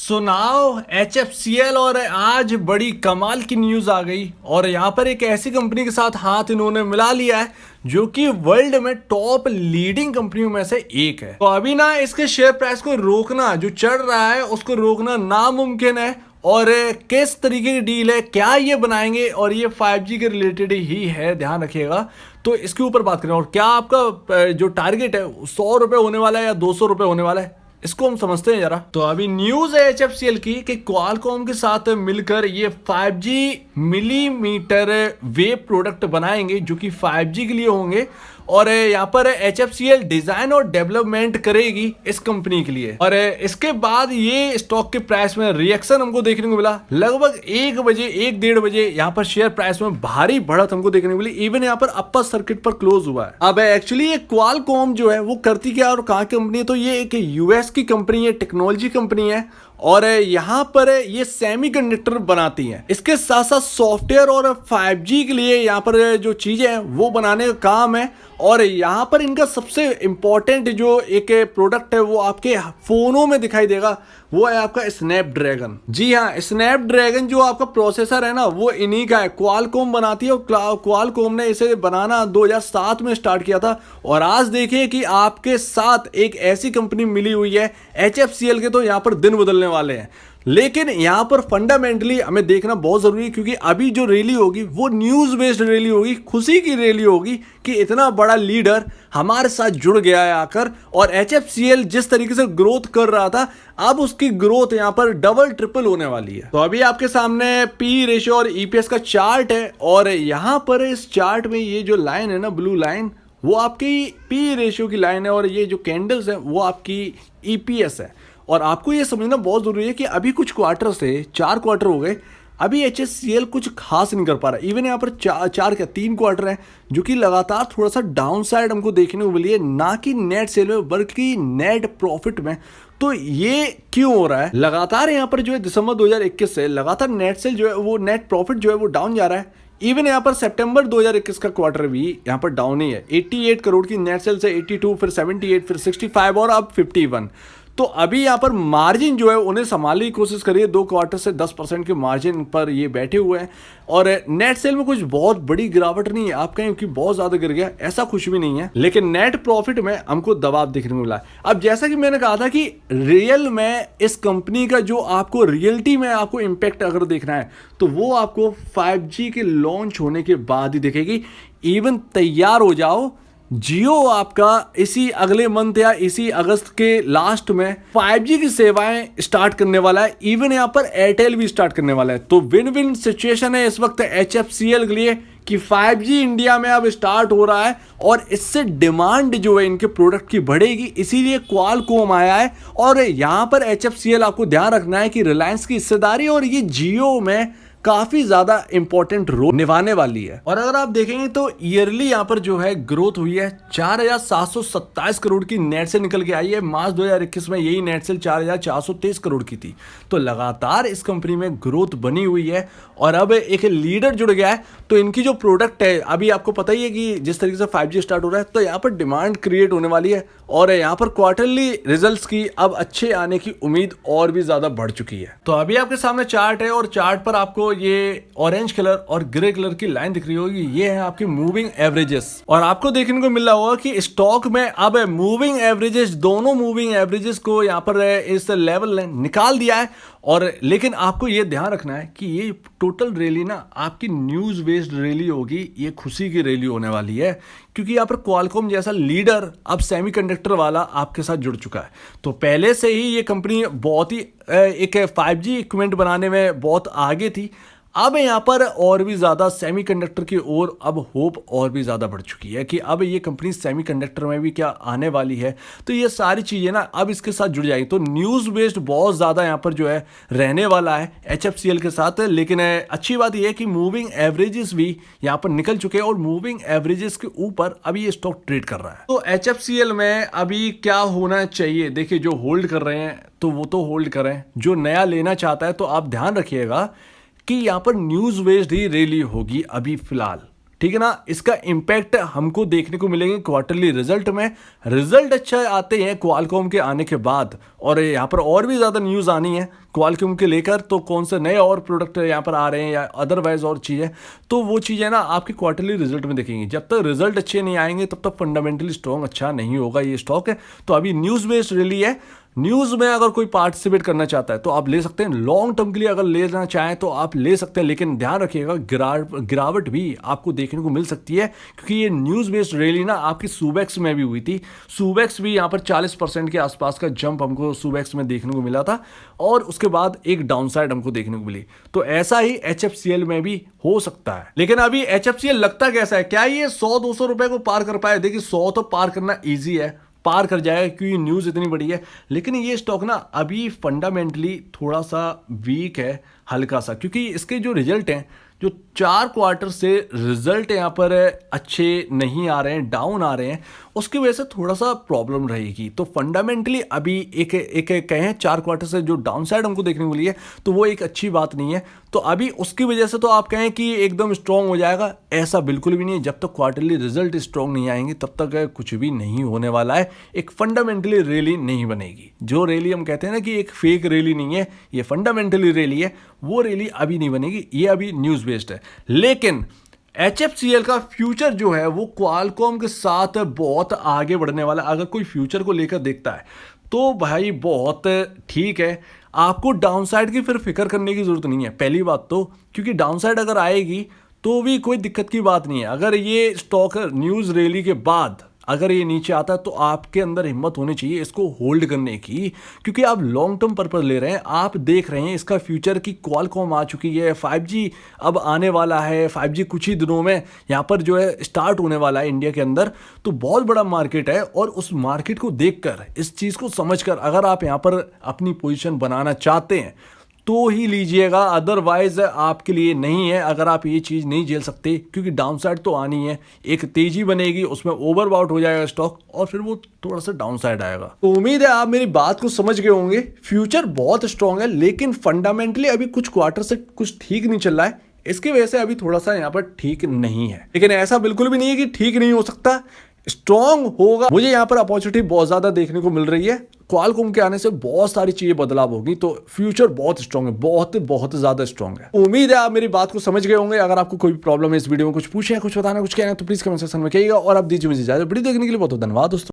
सुनाओ HFCL और आज बड़ी कमाल की न्यूज आ गई और यहाँ पर एक ऐसी कंपनी के साथ हाथ इन्होंने मिला लिया है जो कि वर्ल्ड में टॉप लीडिंग कंपनियों में से एक है। तो अभी ना इसके शेयर प्राइस को रोकना जो चढ़ रहा है उसको रोकना नामुमकिन है। और किस तरीके की डील है, क्या ये बनाएंगे और ये 5G के रिलेटेड ही है, ध्यान रखिएगा। तो इसके ऊपर बात करें और क्या आपका जो टारगेट है 100 रुपए होने वाला है या 200 रुपए होने वाला है, इसको हम समझते हैं जरा। तो अभी न्यूज है HFCL की कि क्वालकॉम के साथ मिलकर ये 5G मिलीमीटर वेव प्रोडक्ट बनाएंगे जो कि 5G के लिए होंगे। और यहाँ पर HFCL डिजाइन और डेवलपमेंट करेगी इस कंपनी के लिए। और इसके बाद ये स्टॉक के प्राइस में रिएक्शन हमको देखने को मिला। लगभग 1 बजे 1-1:30 यहाँ पर शेयर प्राइस में भारी बढ़त हमको देखने को मिली। इवन यहाँ पर अपर सर्किट पर क्लोज हुआ है। अब एक्चुअली ये क्वालकॉम जो है वो करती क्या और कहाँ की कंपनी है, तो ये एक यूएस की कंपनी है, टेक्नोलॉजी कंपनी है। और यहाँ पर ये सेमीकंडक्टर बनाती हैं। इसके साथ साथ सॉफ्टवेयर और 5G के लिए यहाँ पर जो चीजें हैं वो बनाने का काम है। और यहाँ पर इनका सबसे इंपॉर्टेंट जो एक प्रोडक्ट है वो आपके फोनों में दिखाई देगा, वो है आपका स्नैपड्रैगन। जी हाँ, स्नैपड्रैगन जो आपका प्रोसेसर है ना वो इन्हीं का है, क्वालकॉम बनाती है। और क्वालकॉम ने इसे बनाना 2007 में स्टार्ट किया था। और आज देखिए कि आपके साथ एक ऐसी कंपनी मिली हुई है HFCL के, तो यहाँ पर दिन बदलने वाले हैं। लेकिन यहाँ पर फंडामेंटली हमें देखना बहुत जरूरी है, क्योंकि अभी जो रैली होगी वो न्यूज बेस्ड रैली होगी, खुशी की रैली होगी कि इतना बड़ा लीडर हमारे साथ जुड़ गया है आकर। और HFCL जिस तरीके से ग्रोथ कर रहा था, अब उसकी ग्रोथ यहाँ पर डबल ट्रिपल होने वाली है। तो अभी आपके सामने पी रेशियो और EPS का चार्ट है। और यहाँ पर इस चार्ट में ये जो लाइन है ना, ब्लू लाइन, वो आपकी पी रेशियो की लाइन है। और ये जो कैंडल्स है वो आपकी EPS है। और आपको ये समझना बहुत जरूरी है कि अभी कुछ क्वार्टर से 4 क्वार्टर हो गए, अभी HFCL कुछ खास नहीं कर पा रहा। इवन यहाँ पर 3 क्वार्टर हैं जो कि लगातार थोड़ा सा डाउन साइड हमको देखने को मिली है, ना कि नेट सेल में बल्कि नेट प्रॉफिट में। तो ये क्यों हो रहा है? लगातार यहाँ पर जो है दिसंबर 2021 से लगातार नेट सेल जो है वो नेट प्रॉफिट जो है वो डाउन जा रहा है। इवन यहाँ पर सितंबर 2021 का क्वार्टर भी यहाँ पर डाउन ही है। 88 करोड़ की नेट सेल से 82, फिर 78, फिर 65 और अब 51। तो अभी यहाँ पर मार्जिन जो है उन्हें संभालने की कोशिश करिए। 2 क्वार्टर से 10% के मार्जिन पर ये बैठे हुए हैं। और नेट सेल में कुछ बहुत बड़ी गिरावट नहीं है, आप कहें कि बहुत ज्यादा गिर गया, ऐसा कुछ भी नहीं है। लेकिन नेट प्रॉफिट में हमको दबाव देखने को मिला। अब जैसा कि मैंने कहा था कि रियल में इस कंपनी का जो आपको रियलिटी में आपको इम्पैक्ट अगर देखना है तो वो आपको 5G के लॉन्च होने के बाद ही दिखेगी। इवन तैयार हो जाओ, जियो आपका इसी अगले मंथ या इसी अगस्त के लास्ट में 5G की सेवाएं स्टार्ट करने वाला है। इवन यहाँ पर एयरटेल भी स्टार्ट करने वाला है। तो विन विन सिचुएशन है इस वक्त HFCL के लिए कि 5G इंडिया में अब स्टार्ट हो रहा है और इससे डिमांड जो है इनके प्रोडक्ट की बढ़ेगी, इसीलिए क्वालकॉम आया है। और यहाँ पर HFCL आपको ध्यान रखना है कि रिलायंस की हिस्सेदारी और ये जियो में काफी ज्यादा इंपॉर्टेंट रोल निभाने वाली है। और अगर आप देखेंगे तो ईयरली यहाँ पर जो है ग्रोथ हुई है, 4,727 करोड़ की नेट सेल निकल के आई है। मार्च 2021 में यही नेट सेल 4,423 करोड़ की थी। तो लगातार इस कंपनी में ग्रोथ बनी हुई है और अब एक लीडर जुड़ गया है। तो इनकी जो प्रोडक्ट है, अभी आपको पता ही है कि जिस तरीके से 5G स्टार्ट हो रहा है तो यहाँ पर डिमांड क्रिएट होने वाली है। और यहाँ पर क्वार्टरली रिजल्ट्स की अब अच्छे आने की उम्मीद और भी ज्यादा बढ़ चुकी है। तो अभी आपके सामने चार्ट है और चार्ट पर आपको ये ऑरेंज कलर और ग्रे कलर की लाइन दिख रही होगी, ये है आपकी मूविंग एवरेजेस। और आपको देखने को मिल रहा होगा कि स्टॉक में अब मूविंग एवरेजेस, दोनों मूविंग एवरेजेस को यहाँ पर इस लेवल ने निकाल दिया है। और लेकिन आपको ये ध्यान रखना है कि ये टोटल रैली ना आपकी न्यूज बेस्ड रैली होगी, ये खुशी की रैली होने वाली है, क्योंकि यहाँ पर क्वालकॉम जैसा लीडर अब सेमीकंडक्टर वाला आपके साथ जुड़ चुका है। तो पहले से ही ये कंपनी बहुत ही एक 5G इक्विपमेंट बनाने में बहुत आगे थी। अब यहाँ पर और भी ज़्यादा सेमीकंडक्टर की ओर अब होप और भी ज़्यादा बढ़ चुकी है कि अब ये कंपनी सेमीकंडक्टर में भी क्या आने वाली है। तो ये सारी चीज़ें ना अब इसके साथ जुड़ जाएगी। तो न्यूज़ बेस्ड बहुत ज़्यादा यहाँ पर जो है रहने वाला है HFCL के साथ। लेकिन अच्छी बात यह है कि मूविंग एवरेजेस भी यहाँ पर निकल चुके हैं और मूविंग एवरेजेस के ऊपर अभी ये स्टॉक ट्रेड कर रहा है। तो HFCL में अभी क्या होना चाहिए? देखिए, जो होल्ड कर रहे हैं तो वो तो होल्ड करें, जो नया लेना चाहता है तो आप ध्यान रखिएगा कि यहाँ पर न्यूज बेस्ड ही रैली होगी अभी फिलहाल, ठीक है ना। इसका इम्पैक्ट हमको देखने को मिलेंगे क्वार्टरली रिजल्ट में। रिजल्ट अच्छा आते हैं क्वालकॉम के आने के बाद, और यहाँ पर और भी ज़्यादा न्यूज़ आनी है क्वालकॉम के लेकर, तो कौन से नए और प्रोडक्ट यहाँ पर आ रहे हैं या अदरवाइज और चीज़ें, तो वो चीज़ें ना आपके क्वार्टरली रिजल्ट में देखेंगे। जब तक रिजल्ट अच्छे नहीं आएंगे तब तक फंडामेंटली स्ट्रॉन्ग अच्छा नहीं होगा ये स्टॉक है। तो अभी न्यूज़ बेस्ड रैली है। न्यूज़ में अगर कोई पार्टिसिपेट करना चाहता है तो आप ले सकते हैं, लॉन्ग टर्म के लिए अगर लेना चाहें तो आप ले सकते हैं, लेकिन ध्यान रखिएगा गिरावट भी आपको देखने को मिल सकती है, क्योंकि ये न्यूज़ बेस्ड रैली ना आपकी सुबेक्स में भी हुई थी। सुबेक्स भी यहाँ पर 40% के आसपास का जंप हमको सुबेक्स में देखने को मिला था, और उसके बाद एक डाउनसाइड हमको देखने को मिली। तो ऐसा ही HFCL में भी हो सकता है। लेकिन अभी HFCL लगता कैसा है, क्या ये 100-200 रुपए को पार कर पाए? देखिए 100 तो पार करना ईजी है, पार कर जाएगा क्योंकि न्यूज़ इतनी बड़ी है, लेकिन ये स्टॉक ना अभी फंडामेंटली थोड़ा सा वीक है, हल्का सा, क्योंकि इसके जो रिजल्ट हैं, जो 4 क्वार्टर से रिजल्ट यहाँ पर अच्छे नहीं आ रहे हैं, डाउन आ रहे हैं, उसकी वजह से थोड़ा सा प्रॉब्लम रहेगी। तो फंडामेंटली अभी एक कहें 4 क्वार्टर से जो डाउन साइड हमको देखने को मिली है, तो वो एक अच्छी बात नहीं है। तो अभी उसकी वजह से तो आप कहें कि एकदम स्ट्रॉन्ग हो जाएगा, ऐसा बिल्कुल भी नहीं है। जब तक क्वार्टरली रिजल्ट स्ट्रॉन्ग नहीं आएंगे तब तक कुछ भी नहीं होने वाला है। एक फंडामेंटली रैली नहीं बनेगी। जो रैली हम कहते हैं ना कि एक फेक रैली नहीं है, ये फंडामेंटली रैली है, वो रैली अभी नहीं बनेगी। ये अभी न्यूज़ बेस्ड है। लेकिन HFCL का फ्यूचर जो है वो क्वालकॉम के साथ बहुत आगे बढ़ने वाला है। अगर कोई फ्यूचर को लेकर देखता है तो भाई बहुत ठीक है, आपको डाउनसाइड की फिर फिक्र करने की जरूरत नहीं है, पहली बात तो, क्योंकि डाउनसाइड अगर आएगी तो भी कोई दिक्कत की बात नहीं है। अगर ये स्टॉक न्यूज़ रैली के बाद अगर ये नीचे आता है तो आपके अंदर हिम्मत होनी चाहिए इसको होल्ड करने की, क्योंकि आप लॉन्ग टर्म पर्पस ले रहे हैं। आप देख रहे हैं इसका फ्यूचर की क्वालकॉम आ चुकी है, 5G अब आने वाला है, 5G कुछ ही दिनों में यहाँ पर जो है स्टार्ट होने वाला है इंडिया के अंदर। तो बहुत बड़ा मार्केट है, और उस मार्केट को देखकर, इस चीज़ को समझकर अगर आप यहाँ पर अपनी पोजीशन बनाना चाहते हैं तो ही लीजिएगा, अदरवाइज आपके लिए नहीं है। अगर आप ये चीज़ नहीं झेल सकते, क्योंकि डाउनसाइड तो आनी है, एक तेजी बनेगी, उसमें ओवरबाउट हो जाएगा स्टॉक, और फिर वो थोड़ा सा डाउनसाइड आएगा। तो उम्मीद है आप मेरी बात को समझ गए होंगे। फ्यूचर बहुत स्ट्रांग है, लेकिन फंडामेंटली अभी कुछ क्वार्टर से कुछ ठीक नहीं चल रहा है, इसकी वजह से अभी थोड़ा सा यहाँ पर ठीक नहीं है। लेकिन ऐसा बिल्कुल भी नहीं है कि ठीक नहीं हो सकता, स्ट्रॉन्ग होगा। मुझे यहाँ पर अपॉर्चुनिटी बहुत ज्यादा देखने को मिल रही है। क्वालकॉम के आने से बहुत सारी चीजें बदलाव होगी, तो फ्यूचर बहुत स्ट्रॉन्ग है, बहुत ज्यादा स्ट्रॉन्ग है। उम्मीद है आप मेरी बात को समझ गए होंगे। अगर आपको कोई भी प्रॉब्लम है इस वीडियो में, कुछ पूछे, कुछ बताना, कुछ कहना है, तो प्लीज कमेंट सेक्शन में कहिएगा। और आप दीजिए मुझे इजाजत। वीडियो देखने के लिए बहुत धन्यवाद दोस्तों।